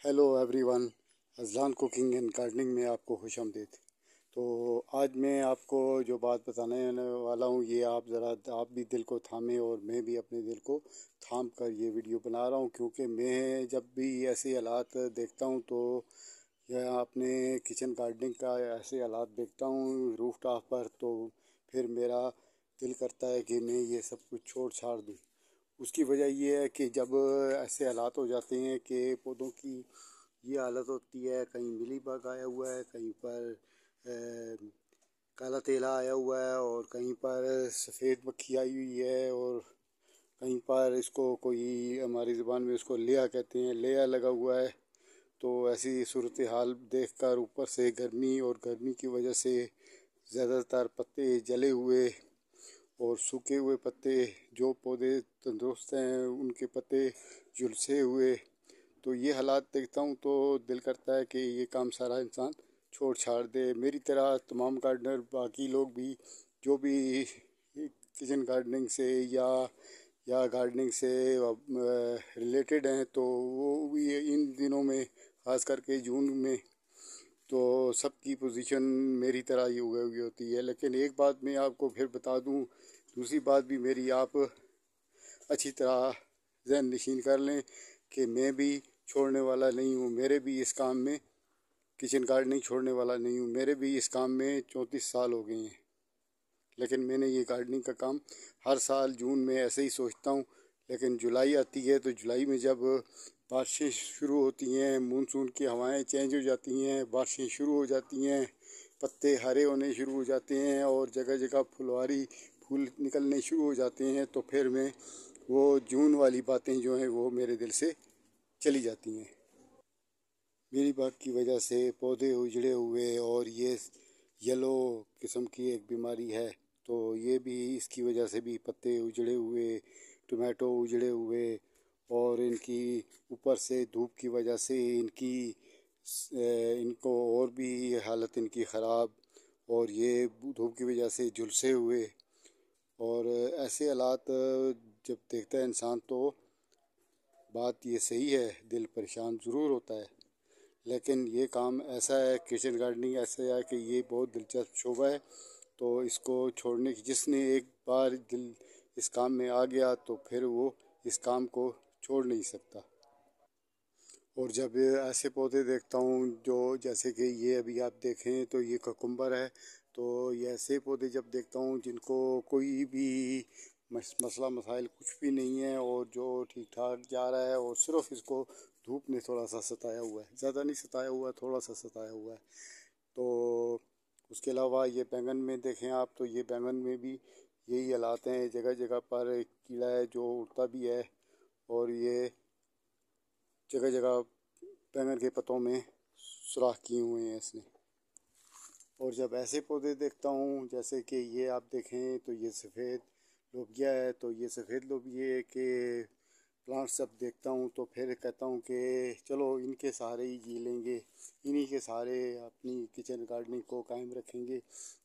Hello everyone, Azlan cooking and gardening में आपको खुश आमदीद। तो आज मैं आपको जो बात बताने वाला हूँ ये आप भी दिल को थामे और मैं भी अपने दिल को थाम कर ये वीडियो बना रहा हूँ, क्योंकि मैं जब भी ऐसे हालात देखता हूँ तो या अपने किचन गार्डनिंग का ऐसे हालात देखता हूँ रूफ टॉप पर, तो फिर मेरा दिल करता है कि मैं ये सब कुछ छोड़ छाड़ दूँ। उसकी वजह ये है कि जब ऐसे हालात हो जाते हैं कि पौधों की ये हालत होती है, कहीं मिली बग आया हुआ है, कहीं पर काला तेला आया हुआ है, और कहीं पर सफ़ेद मक्खी आई हुई है, और कहीं पर इसको कोई हमारी ज़ुबान में इसको लेया कहते हैं, लेया लगा हुआ है। तो ऐसी सूरत हाल देख कर ऊपर से गर्मी, और गर्मी की वजह से ज़्यादातर पत्ते जले हुए और सूखे हुए पत्ते, जो पौधे तंदुरुस्त हैं उनके पत्ते झुलसे हुए। तो ये हालात देखता हूँ तो दिल करता है कि ये काम सारा इंसान छोड़ छाड़ दे। मेरी तरह तमाम गार्डनर, बाकी लोग भी जो भी किचन गार्डनिंग से या गार्डनिंग से रिलेटेड हैं, तो वो भी इन दिनों में ख़ास करके जून में तो सबकी पोजीशन मेरी तरह ही हुई होती है। लेकिन एक बात मैं आपको फिर बता दूं, दूसरी बात भी मेरी आप अच्छी तरह ज़हन नशीन कर लें कि मैं भी छोड़ने वाला नहीं हूँ। मेरे भी इस काम में, किचन गार्डनिंग छोड़ने वाला नहीं हूँ। मेरे भी इस काम में 34 साल हो गए हैं, लेकिन मैंने ये गार्डनिंग का काम हर साल जून में ऐसे ही सोचता हूँ। लेकिन जुलाई आती है तो जुलाई में जब बारिशें शुरू होती हैं, मानसून की हवाएं चेंज हो जाती हैं, बारिशें शुरू हो जाती हैं, पत्ते हरे होने शुरू हो जाते हैं और जगह जगह फुलवारी फूल निकलने शुरू हो जाते हैं, तो फिर मैं वो जून वाली बातें जो हैं वो मेरे दिल से चली जाती हैं। मेरी बात की वजह से पौधे उजड़े हुए, और ये येलो किस्म की एक बीमारी है, तो ये भी इसकी वजह से भी पत्ते उजड़े हुए, टमाटो उजड़े हुए, और इनकी ऊपर से धूप की वजह से इनको और भी हालत इनकी ख़राब, और ये धूप की वजह से झुलसे हुए। और ऐसे हालात जब देखता है इंसान तो बात ये सही है, दिल परेशान ज़रूर होता है। लेकिन ये काम ऐसा है, किचन गार्डनिंग ऐसा है कि ये बहुत दिलचस्प शोबा है, तो इसको छोड़ने की, जिसने एक बार दिल इस काम में आ गया तो फिर वो इस काम को छोड़ नहीं सकता। और जब ऐसे पौधे देखता हूँ जो जैसे कि ये अभी आप देखें तो ये ककुम्बर है, तो ये ऐसे पौधे जब देखता हूँ जिनको कोई भी मसला मसाइल कुछ भी नहीं है, और जो ठीक ठाक जा रहा है, और सिर्फ इसको धूप ने थोड़ा सा सताया हुआ है, ज़्यादा नहीं सताया हुआ है, थोड़ा सा सताया हुआ है। तो उसके अलावा ये बैंगन में देखें आप, तो ये बैंगन में भी यही हालात हैं, जगह जगह पर एक कीड़ा है जो उड़ता भी है, और ये जगह जगह बैंगन के पत्तों में सुराख किए हुए हैं इसने। और जब ऐसे पौधे देखता हूँ जैसे कि ये आप देखें तो ये सफ़ेद लोबिया है, तो ये सफ़ेद लोबिया के प्लांट्स जब देखता हूँ तो फिर कहता हूँ कि चलो इनके सहारे ही जी लेंगे, इन्हीं के सहारे अपनी किचन गार्डनिंग को कायम रखेंगे।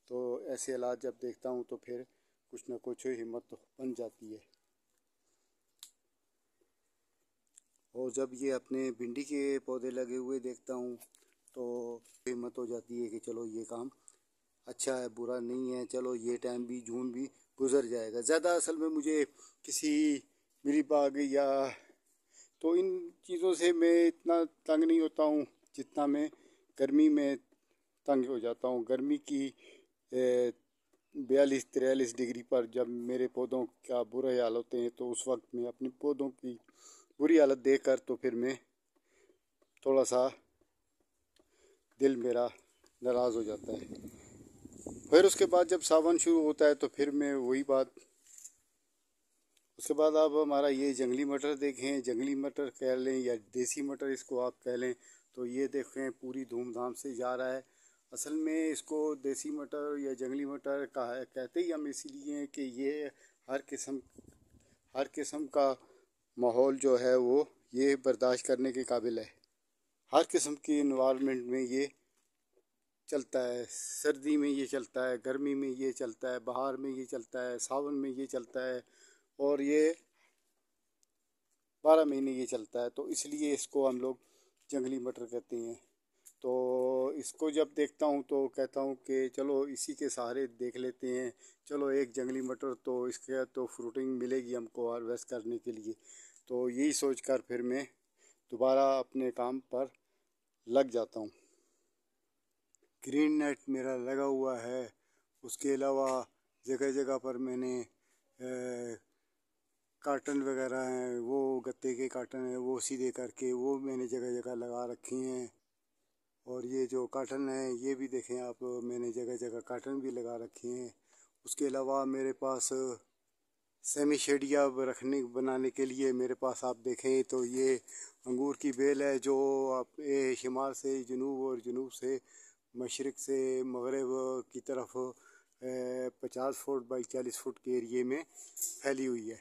तो ऐसे हालात जब देखता हूँ तो फिर कुछ ना कुछ हिम्मत बन जाती है। और जब ये अपने भिंडी के पौधे लगे हुए देखता हूँ तो हिम्मत हो जाती है कि चलो ये काम अच्छा है, बुरा नहीं है, चलो ये टाइम भी, जून भी गुजर जाएगा। ज़्यादा असल में मुझे किसी मिली बाग या तो इन चीज़ों से मैं इतना तंग नहीं होता हूँ जितना मैं गर्मी में तंग हो जाता हूँ। गर्मी की 42-43 डिग्री पर जब मेरे पौधों का बुरे हाल होते हैं, तो उस वक्त मैं अपने पौधों की बुरी हालत देख कर तो फिर मैं थोड़ा सा दिल मेरा नाराज़ हो जाता है। फिर उसके बाद जब सावन शुरू होता है तो फिर मैं वही बात, उसके बाद आप हमारा ये जंगली मटर देखें, जंगली मटर कह लें या देसी मटर इसको आप कह लें, तो ये देखें पूरी धूमधाम से जा रहा है। असल में इसको देसी मटर या जंगली मटर कहा कहते ही हम इसीलिए हैं कि ये हर किस्म हर किस्म का माहौल जो है वो ये बर्दाश्त करने के काबिल है। हर किस्म की इन्वायरमेंट में ये चलता है, सर्दी में ये चलता है, गर्मी में ये चलता है, बहार में ये चलता है, सावन में ये चलता है, और ये 12 महीने ये चलता है। तो इसलिए इसको हम लोग जंगली मटर कहते हैं। तो इसको जब देखता हूँ तो कहता हूँ कि चलो इसी के सहारे देख लेते हैं, चलो एक जंगली मटर तो इसके तो फ्रूटिंग मिलेगी हमको हार्वेस्ट करने के लिए। तो यही सोचकर फिर मैं दोबारा अपने काम पर लग जाता हूँ। ग्रीन नेट मेरा लगा हुआ है। उसके अलावा जगह जगह पर मैंने कार्टन वगैरह हैं, वो गत्ते के कार्टन हैं, वो सीधे करके वो मैंने जगह जगह लगा रखी हैं। और ये जो कार्टन है ये भी देखें आप, मैंने जगह जगह कार्टन भी लगा रखे हैं। उसके अलावा मेरे पास सेमी शेडिया रखने बनाने के लिए मेरे पास आप देखें तो ये अंगूर की बेल है, जो आप शिमाल से जनूब और जनूब से मशरक़ से मगरब की तरफ 50 फुट बाई 40 फुट के एरिए में फैली हुई है।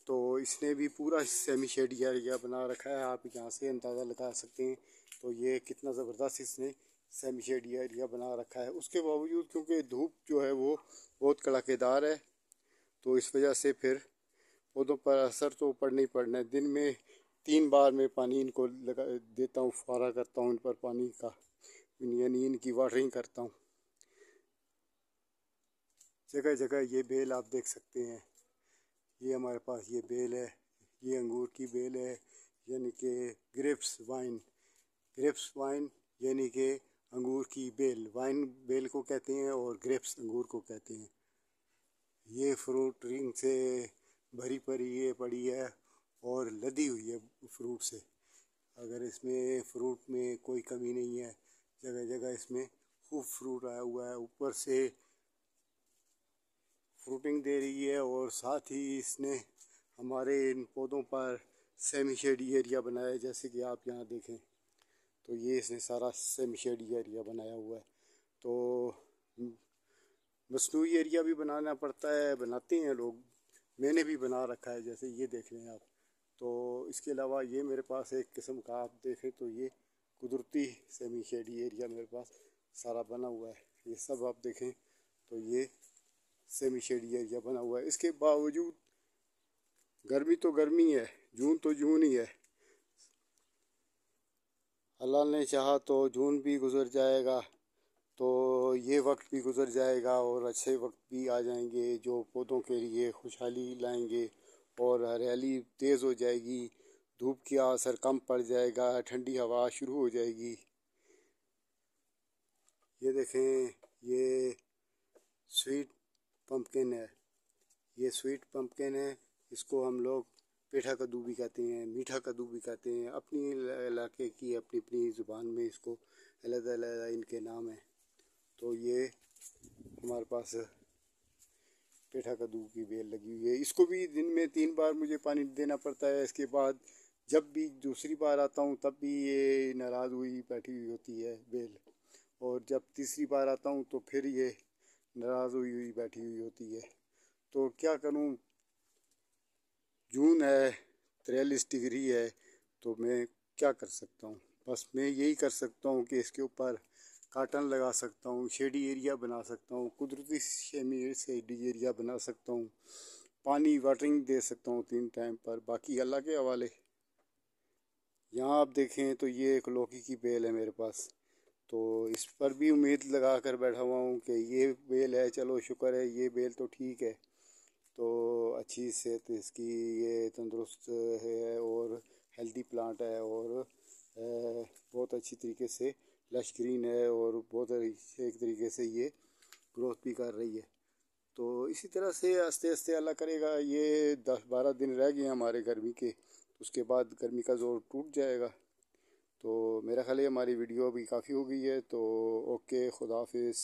तो इसने भी पूरा सेमी शेडिया एरिया बना रखा है, आप यहाँ से अंदाज़ा लगा सकते हैं। तो ये कितना ज़बरदस्त इसने सेमी शेडिया एरिया बना रखा है। उसके बावजूद क्योंकि धूप जो है वो बहुत कड़ाकेदार है, तो इस वजह से फिर पौधों पर असर तो पड़ना ही पड़ना है। दिन में 3 बार मैं पानी इनको लगा देता हूँ, फुहारा करता हूँ इन पर पानी का, यानी इनकी वाटरिंग करता हूँ। जगह जगह ये बेल आप देख सकते हैं, ये हमारे पास ये बेल है, ये अंगूर की बेल है, यानी कि ग्रेप्स वाइन यानी कि अंगूर की बेल, वाइन बेल को कहते हैं और ग्रेप्स अंगूर को कहते हैं। ये फ्रूट रिंग से भरी पड़ी ये पड़ी है और लदी हुई है फ्रूट से। अगर इसमें फ्रूट में कोई कमी नहीं है, जगह जगह इसमें खूब फ्रूट आया हुआ है, ऊपर से फ्रूटिंग दे रही है। और साथ ही इसने हमारे इन पौधों पर सेमी शेडी एरिया बनाया है, जैसे कि आप यहाँ देखें तो ये इसने सारा सेमी शेडी एरिया बनाया हुआ है। तो मसनूई एरिया भी बनाना पड़ता है, बनाते हैं लोग, मैंने भी बना रखा है, जैसे ये देख लें आप। तो इसके अलावा ये मेरे पास एक किस्म का आप देखें तो ये कुदरती सेमी शेडी एरिया मेरे पास सारा बना हुआ है। ये सब आप देखें तो ये सेमी शेडी एरिया बना हुआ है। इसके बावजूद गर्मी तो गर्मी है, जून तो जून ही है। अल्लाह ने चाहा तो जून भी गुजर जाएगा, तो ये वक्त भी गुजर जाएगा और अच्छे वक्त भी आ जाएंगे जो पौधों के लिए खुशहाली लाएंगे और हरियाली तेज़ हो जाएगी, धूप की असर कम पड़ जाएगा, ठंडी हवा शुरू हो जाएगी। ये देखें, ये स्वीट पम्पकिन है, ये स्वीट पम्पकिन है। इसको हम लोग पेठा कद्दू भी कहते हैं, मीठा कद्दू भी कहते हैं। अपनी इलाके की अपनी अपनी ज़ुबान में इसको अलग-अलग इनके नाम हैं। तो ये हमारे पास पेठा कद्दू की बेल लगी हुई है। इसको भी दिन में 3 बार मुझे पानी देना पड़ता है। इसके बाद जब भी दूसरी बार आता हूँ तब भी ये नाराज़ हुई बैठी हुई होती है बेल, और जब तीसरी बार आता हूँ तो फिर ये नाराज़ हुई बैठी हुई होती है। तो क्या करूँ, जून है, 43 डिग्री है, तो मैं क्या कर सकता हूँ। बस मैं यही कर सकता हूँ कि इसके ऊपर कार्टन लगा सकता हूँ, शेडी एरिया बना सकता हूँ, कुदरती शेडी एरिया बना सकता हूँ, पानी वाटरिंग दे सकता हूँ 3 टाइम पर, बाकी अल्लाह के हवाले। यहाँ आप देखें तो ये एक लौकी की बेल है मेरे पास, तो इस पर भी उम्मीद लगा कर बैठा हुआ हूँ कि ये बेल है, चलो शुक्र है ये बेल तो ठीक है, तो अच्छी सेहत इसकी, ये तंदुरुस्त है और हेल्दी प्लांट है और बहुत अच्छी तरीके से लश ग्रीन है और बहुत एक तरीके से ये ग्रोथ भी कर रही है। तो इसी तरह से आस्ते आस्ते अल्लाह करेगा, ये 10-12 दिन रह गए हमारे गर्मी के, उसके बाद गर्मी का ज़ोर टूट जाएगा। तो मेरा ख्याल है हमारी वीडियो अभी काफ़ी हो गई है, तो ओके, खुदा हाफिज़।